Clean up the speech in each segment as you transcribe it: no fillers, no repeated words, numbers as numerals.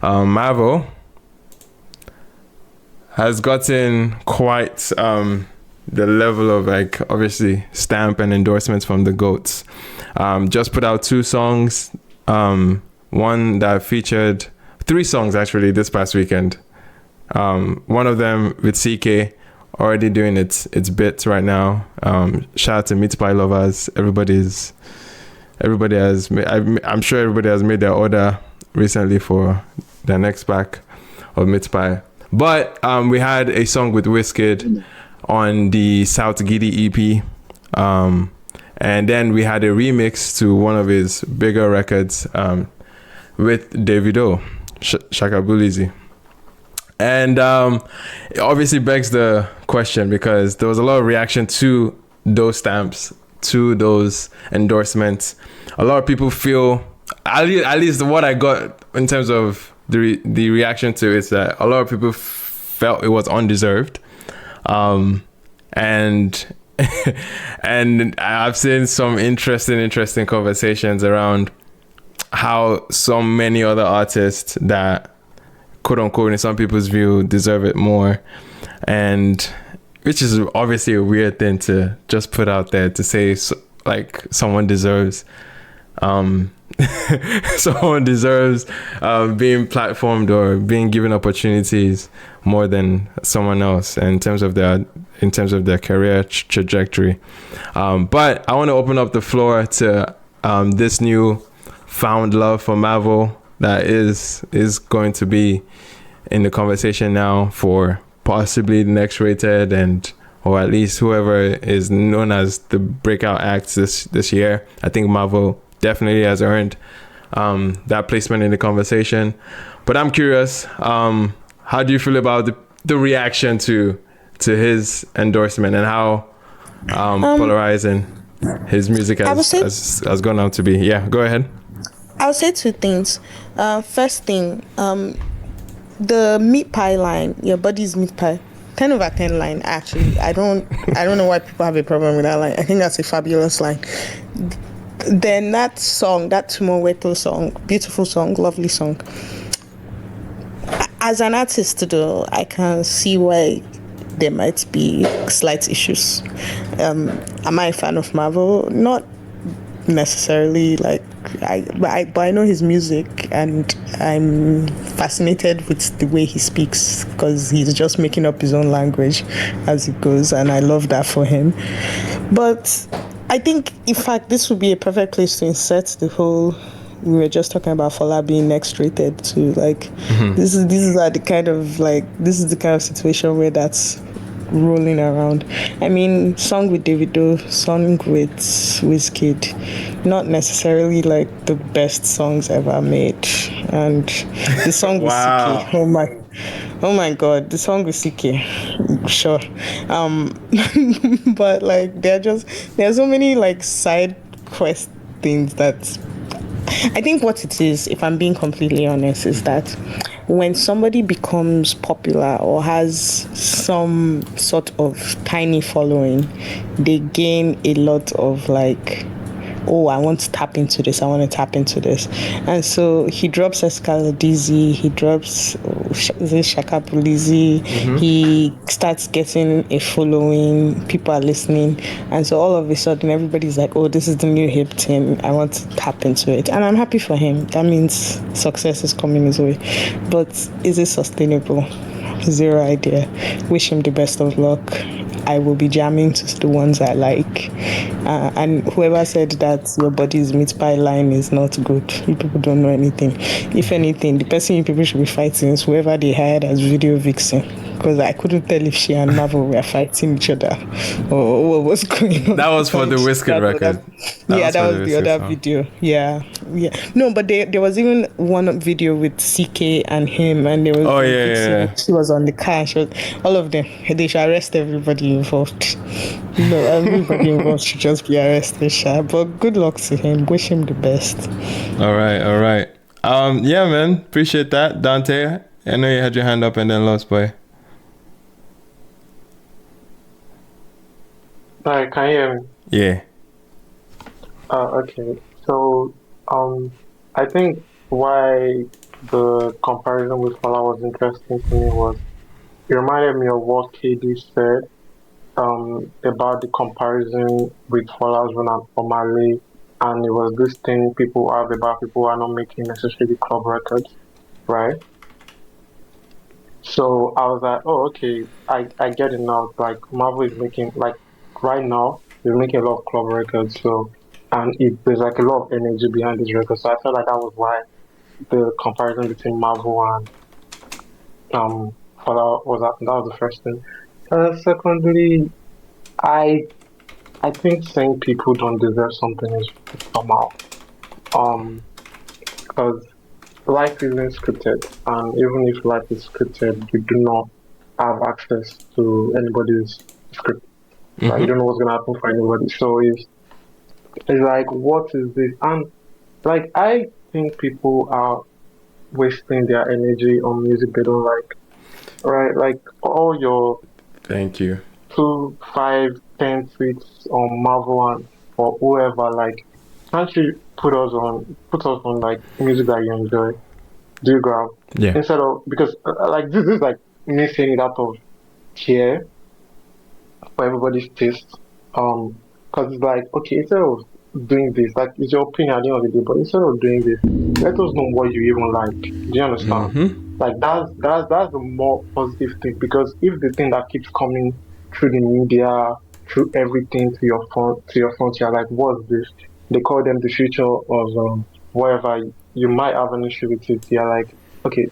Mavo has gotten quite the level of like obviously stamp and endorsements from the GOATs. Just put out 2 songs. One that featured 3 songs actually this past weekend. One of them with CKay already doing its bits right now. Shout out to Meat Pie lovers. I'm sure everybody has made their order recently for the next pack of Meat Pie. But we had a song with Wizkid on the South Giddy EP. And then we had a remix to one of his bigger records with Davido, Shaka Bulizi. And it obviously begs the question because there was a lot of reaction to those stamps, to those endorsements. A lot of people feel, at least what I got in terms of the reaction to it, is that a lot of people felt it was undeserved. And and I've seen some interesting conversations around how so many other artists that quote unquote in some people's view deserve it more, and which is obviously a weird thing to just put out there, to say like someone deserves someone deserves being platformed or being given opportunities more than someone else in terms of their career trajectory. But I want to open up the floor to this new found love for Mavo that is going to be in the conversation now for possibly the next Rated, and or at least whoever is known as the breakout act this year. I think Mavo definitely has earned that placement in the conversation. But I'm curious, how do you feel about the reaction to his endorsement and how polarizing his music has gone out to be? Yeah, go ahead. I'll say 2 things. First thing, the meat pie line, your body's meat pie, 10 over 10 line. Actually, I don't know why people have a problem with that line. I think that's a fabulous line. Then that song, that Tumoweto song, beautiful song, lovely song. As an artist though, I can see why there might be slight issues. Am I a fan of Mavo? Not necessarily, like, but I know his music and I'm fascinated with the way he speaks because he's just making up his own language as it goes, and I love that for him. But I think, in fact, this would be a perfect place to insert the whole, we were just talking about Fola being next Rated to, like, this is the kind of situation where that's rolling around. I mean, song with Davido, song with Wizkid, not necessarily like the best songs ever made. And the song with Wow. CKay, oh my god, the song with CKay, sure. But like there are so many like side quest things that I think what it is, if I'm being completely honest, is that when somebody becomes popular or has some sort of tiny following, they gain a lot of like, oh, I want to tap into this. And so he drops Escaladizi, he drops Shaka Pulizi, he starts getting a following, people are listening. And so all of a sudden, everybody's like, oh, this is the new hip thing. I want to tap into it. And I'm happy for him. That means success is coming his way. But is it sustainable? Zero idea. Wish him the best of luck. I will be jamming to the ones I like. And whoever said that your body's meat pie line is not good, you people don't know anything. If anything, the person you people should be fighting is whoever they hired as video vixen. Because I couldn't tell if she and Mavo were fighting each other or what was going on. That was for the Wizkid record. That was the other video. Yeah. No, but there was even one video with CKay and him, and there was she was on the car. All of them. They should arrest everybody involved. No, everybody involved should just be arrested. But good luck to him. Wish him the best. All right. Yeah, man. Appreciate that, Dante. I know you had your hand up and then lost, boy. Hi, can you hear me? Yeah. Okay. So, I think why the comparison with Fala was interesting to me was it reminded me of what KD said about the comparison with Fala's Run and Omale, and it was this thing people have about people who are not making necessarily club records, right? So I was like, oh, okay, I get it now. Like Marvel is making like right now, he's making a lot of club records. So there's like a lot of energy behind this record. So I felt like that was why the comparison between Marvel and Fallout that was the first thing. Secondly, I I think saying people don't deserve something is somehow because life isn't scripted, and even if life is scripted, you do not have access to anybody's script. Right? You don't know what's gonna happen for anybody. So it's like, what is this? And like, I think people are wasting their energy on music they don't like. Right? Like all your Thank you. 2, 5, 10 tweets on Marvel and or whoever. Like, can't you put us on like music that you enjoy? Do you grab Yeah. instead of because like this is like me saying it out of care for everybody's taste. Because it's like, okay, instead of doing this, like it's your opinion at the end of the day, but instead of doing this, let us know what you even like. Do you understand? Like that's the more positive thing because if the thing that keeps coming through the media, through everything to your phone, you're like, what's this? They call them the future of whatever. You might have an issue with it. You're like, okay,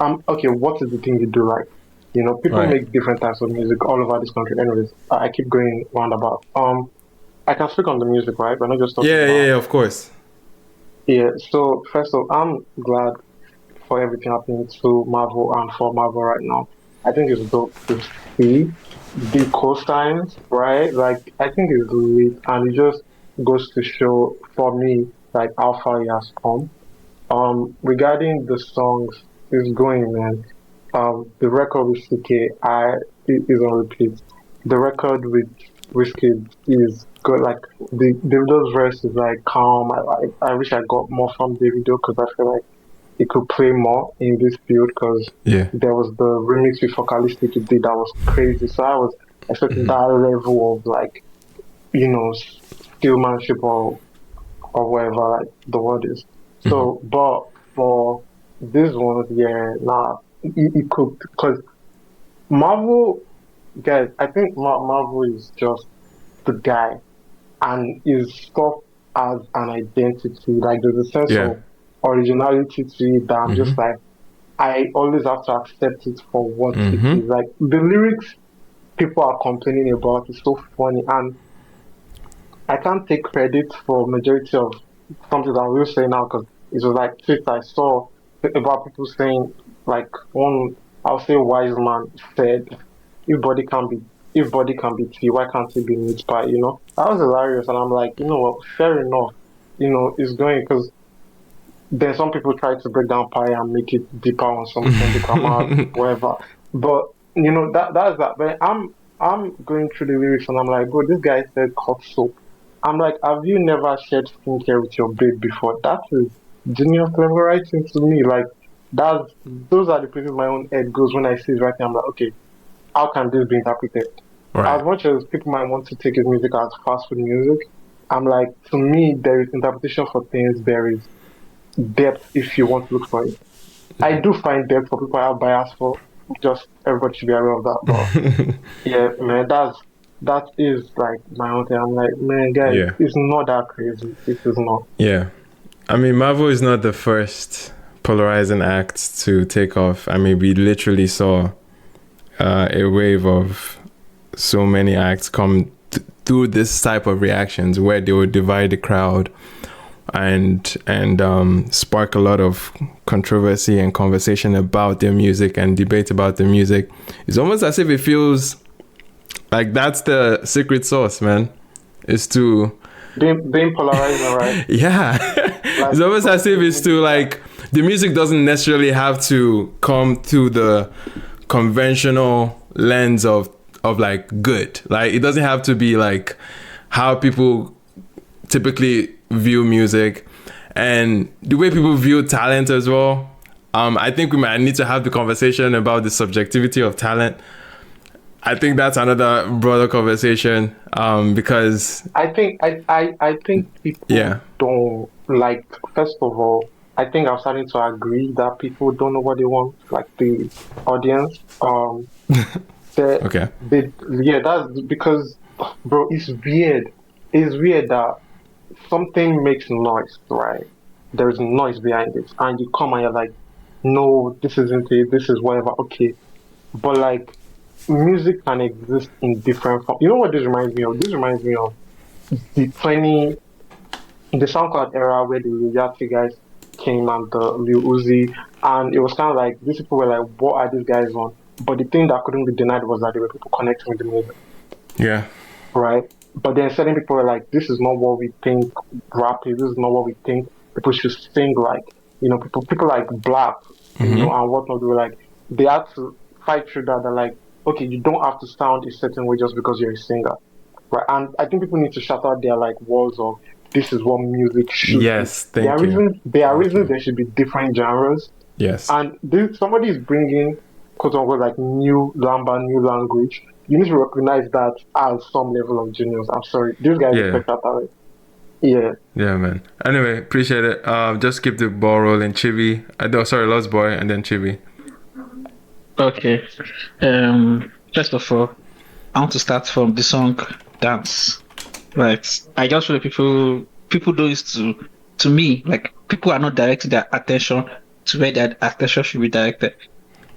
okay, what is the thing you do like? You know, people Right. make different types of music all over this country. Anyways, I keep going roundabout. I can speak on the music, right? We're not just talking Yeah, about. of course. Yeah. So first of all, I'm glad for everything happening to Marvel and for Marvel right now. I think it's dope to see the cosigns, right? Like I think it's lit, and it just goes to show for me like how far he has come. Regarding the songs, it's going, man. The record with CK, is on repeat. The record with Wizkid is good. Like Davido's verse is like calm. I wish I got more from Davido because I feel like he could play more in this field because Yeah. there was the remix with Focalistic he did that was crazy. So I was expecting that level of like skillmanship or whatever like the word is. So, but for this one, yeah, nah, it could because Marvel, guys, I think Marvel is just the guy and his stuff as an identity. Like there's a sense Yeah. of originality to it that I'm just like I always have to accept it for what it is. Like the lyrics people are complaining about is so funny and I can't take credit for majority of something that we will say now because it was like tweets I saw about people saying like one I'll say wise man said if body can be if body can be tea, why can't it be meat pie? You know that was hilarious, and I'm like, you know what, fair enough. You know, it's going because then some people try to break down pie and make it deeper on some the grammar, whatever. But you know that's that. But I'm going through the lyrics and I'm like, bro, this guy said hot soap. I'm like, have you never shared skincare with your babe before? That is genius level writing to me. Like that's those are the places my own head goes when I see it writing. I'm like, okay, how can this be interpreted? As Right. much as people might want to take his music as fast food music, I'm like, to me, there is interpretation for things. There is depth if you want to look for it. I do find depth for people I have bias for. Just everybody should be aware of that. But yeah, man, that is like my own thing. I'm like, man, guys, Yeah. it's not that crazy. It is not. Yeah. I mean, Mavo is not the first polarizing act to take off. I mean, we literally saw a wave of so many acts come through this type of reactions where they would divide the crowd and spark a lot of controversy and conversation about their music and debate about the music. It's almost as if it feels like that's the secret sauce, man. Is to Being polarizing, right? yeah. Like, It's almost as if it's to like the music doesn't necessarily have to come through the conventional lens of like good. Like it doesn't have to be like how people typically view music. and the way people view talent as well. I think we might need to have the conversation about the subjectivity of talent. I think that's another broader conversation, because I think people don't like. First of all, I think I'm starting to agree that people don't know what they want, like the audience. okay. That's because, bro, it's weird. It's weird that something makes noise, right? There's noise behind it, and you come and you're like, no, this isn't it. This is whatever. Okay, but like, music can exist in different forms. You know what this reminds me of? This reminds me of the 20, the SoundCloud era where the Yachty guys came and the Lil Uzi, and it was kind of like these people were like, what are these guys on? But the thing that couldn't be denied was that there were people connecting with the music. Yeah. Right? But then certain people were like, this is not what we think rap is, this is not what we think people should sing like. You know, people like Black, you know, and whatnot, they were like, they had to fight through that. They're like, okay, you don't have to sound a certain way just because you're a singer. Right? And I think people need to shut out their like walls of this is what music should be. There are reasons there should be different genres. Yes. And somebody is bringing, quote unquote, like new language. You need to recognize that as some level of genius. I'm sorry. These guys expect that talent. Yeah. Yeah, man. Anyway, appreciate it. Just keep the ball rolling. Chibi. Lost Boy and then Chibi. Okay. First of all, I want to start from the song Dance. Right. I just feel people do this to me, like people are not directing their attention to where their attention should be directed.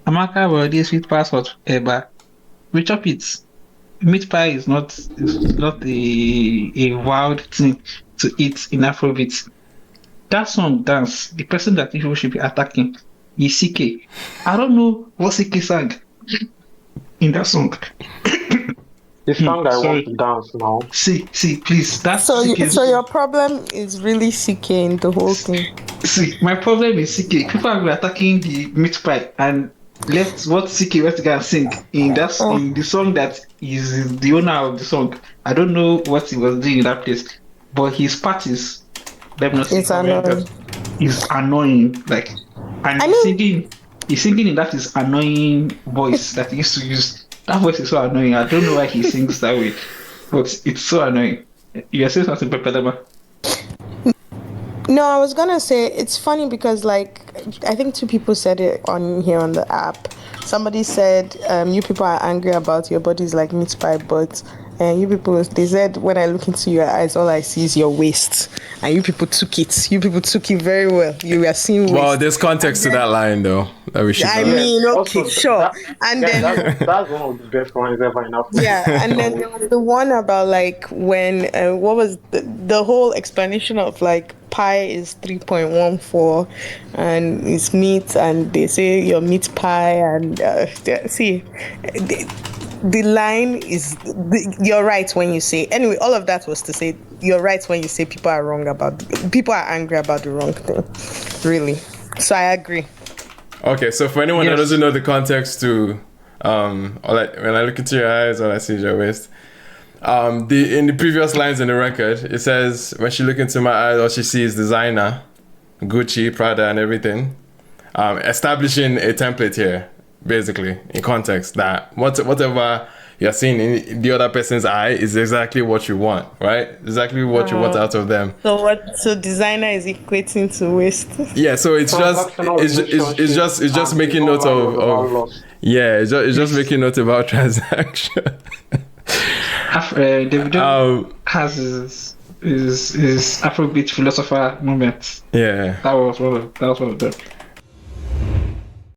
Amaka, well, this with passport, but we chop it. Meat pie is not a wild thing to eat in Afrobeats. That song Dance, the person that people should be attacking is CKay. I don't know what CKay sang in that song. The song I want to dance now. See, please. That's so your problem is really CKay in the whole thing. See, my problem is CKay. People are attacking the meat pie and left what CKay went to go and sing in the song that is the owner of the song. I don't know what he was doing in that place, but his part is annoying. Like, and he's singing in that his annoying voice that he used to use. That voice is so annoying. I don't know why he sings that way, but it's so annoying. You're saying something, Pepe? No, I was gonna say it's funny because like I think two people said it on here on the app. Somebody said you people are angry about your bodies like meat pie, but you people, they said when I look into your eyes, all I see is your waist, and you people took it. You people took it very well. You were seeing waist. Well, there's context to that line though. That we should. I mean, okay, also, sure. That's one of the best ones ever in Africa. Yeah, and then there was the one about like when what was the whole explanation of like pie is 3.14 and it's meat, and they say your meat pie, and see. The line is you're right when you say, anyway, all of that was to say you're right when you say people are angry about the wrong thing, really. So I agree. Okay, so for anyone that doesn't know the context to when I look into your eyes, all I see is your waist. In the previous lines in the record, it says when she look into my eyes, all she sees is designer, Gucci, Prada, and everything. Establishing a template here, basically, in context that whatever you're seeing in the other person's eye is exactly what you want, right? Exactly what you want out of them. So designer is equating to waste. Yeah, so it's just making note of it's just making note about transaction. Davido has his Afrobeat philosopher moment. Yeah, that was one of them.